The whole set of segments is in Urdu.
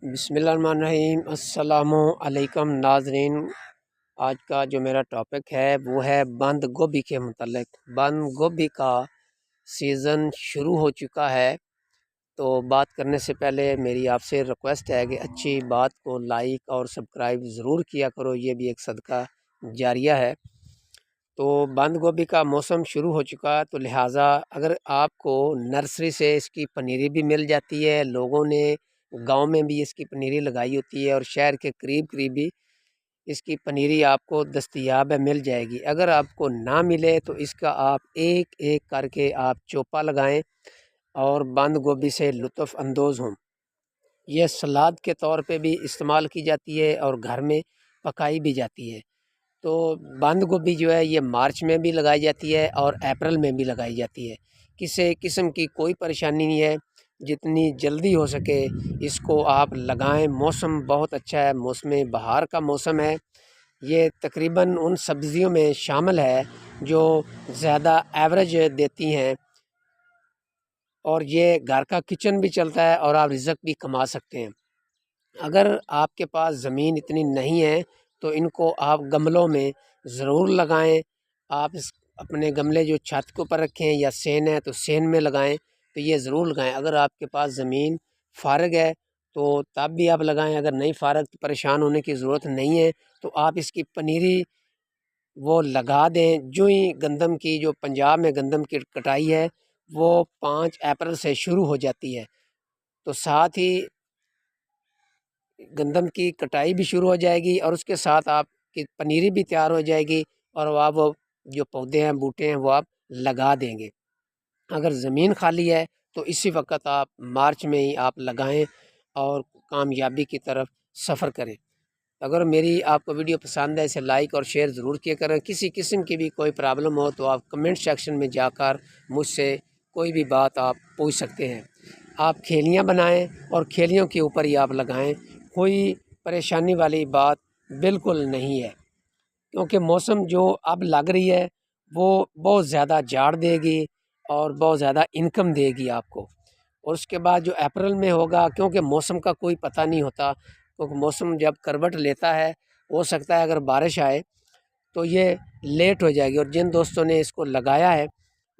بسم اللہ الرحمن الرحیم۔ السلام علیکم ناظرین، آج کا جو میرا ٹاپک ہے وہ ہے بند گوبھی کے متعلق۔ بند گوبھی کا سیزن شروع ہو چکا ہے، تو بات کرنے سے پہلے میری آپ سے ریکویسٹ ہے کہ اچھی بات کو لائک اور سبسکرائب ضرور کیا کرو، یہ بھی ایک صدقہ جاریہ ہے۔ تو بند گوبھی کا موسم شروع ہو چکا، تو لہٰذا اگر آپ کو نرسری سے اس کی پنیری بھی مل جاتی ہے، لوگوں نے گاؤں میں بھی اس کی پنیری لگائی ہوتی ہے اور شہر کے قریب قریب بھی اس کی پنیری آپ کو دستیاب ہے، مل جائے گی۔ اگر آپ کو نہ ملے تو اس کا آپ ایک ایک کر کے آپ چوپا لگائیں اور بند گوبھی سے لطف اندوز ہوں۔ یہ سلاد کے طور پہ بھی استعمال کی جاتی ہے اور گھر میں پکائی بھی جاتی ہے۔ تو بند گوبھی جو ہے یہ مارچ میں بھی لگائی جاتی ہے اور اپریل میں بھی لگائی جاتی ہے، کسی قسم کی کوئی پریشانی نہیں ہے، جتنی جلدی ہو سکے اس کو آپ لگائیں۔ موسم بہت اچھا ہے، موسم بہار کا موسم ہے، یہ تقریباً ان سبزیوں میں شامل ہے جو زیادہ ایوریج دیتی ہیں، اور یہ گھر کا کچن بھی چلتا ہے اور آپ رزق بھی کما سکتے ہیں۔ اگر آپ کے پاس زمین اتنی نہیں ہے تو ان کو آپ گملوں میں ضرور لگائیں۔ آپ اپنے گملے جو چھت کے اوپر رکھیں یا سین ہے تو سین میں لگائیں، تو یہ ضرور لگائیں۔ اگر آپ کے پاس زمین فارغ ہے تو تب بھی آپ لگائیں، اگر نہیں فارغ تو پریشان ہونے کی ضرورت نہیں ہے، تو آپ اس کی پنیری وہ لگا دیں۔ جو ہی گندم کی، جو پنجاب میں گندم کی کٹائی ہے وہ 5 اپریل سے شروع ہو جاتی ہے، تو ساتھ ہی گندم کی کٹائی بھی شروع ہو جائے گی اور اس کے ساتھ آپ کی پنیری بھی تیار ہو جائے گی، اور وہ جو پودے ہیں، بوٹے ہیں، وہ آپ لگا دیں گے۔ اگر زمین خالی ہے تو اسی وقت آپ مارچ میں ہی آپ لگائیں اور کامیابی کی طرف سفر کریں۔ اگر میری آپ کو ویڈیو پسند ہے اسے لائک اور شیئر ضرور کیا کریں۔ کسی قسم کی بھی کوئی پرابلم ہو تو آپ کمنٹ سیکشن میں جا کر مجھ سے کوئی بھی بات آپ پوچھ سکتے ہیں۔ آپ کھیلیاں بنائیں اور کھیلیوں کے اوپر ہی آپ لگائیں، کوئی پریشانی والی بات بالکل نہیں ہے، کیونکہ موسم جو اب لگ رہی ہے وہ بہت زیادہ جاڑ دے گی اور بہت زیادہ انکم دے گی آپ کو۔ اور اس کے بعد جو اپریل میں ہوگا، کیونکہ موسم کا کوئی پتہ نہیں ہوتا، کیونکہ موسم جب کروٹ لیتا ہے ہو سکتا ہے اگر بارش آئے تو یہ لیٹ ہو جائے گی، اور جن دوستوں نے اس کو لگایا ہے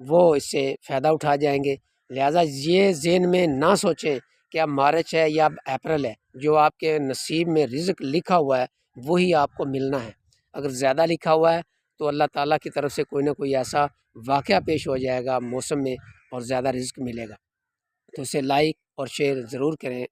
وہ اس سے فائدہ اٹھا جائیں گے۔ لہٰذا یہ ذہن میں نہ سوچیں کہ اب مارچ ہے یا اب اپریل ہے، جو آپ کے نصیب میں رزق لکھا ہوا ہے وہی آپ کو ملنا ہے۔ اگر زیادہ لکھا ہوا ہے تو اللہ تعالیٰ کی طرف سے کوئی نہ کوئی ایسا واقعہ پیش ہو جائے گا موسم میں اور زیادہ رزق ملے گا، تو اسے لائک اور شیئر ضرور کریں۔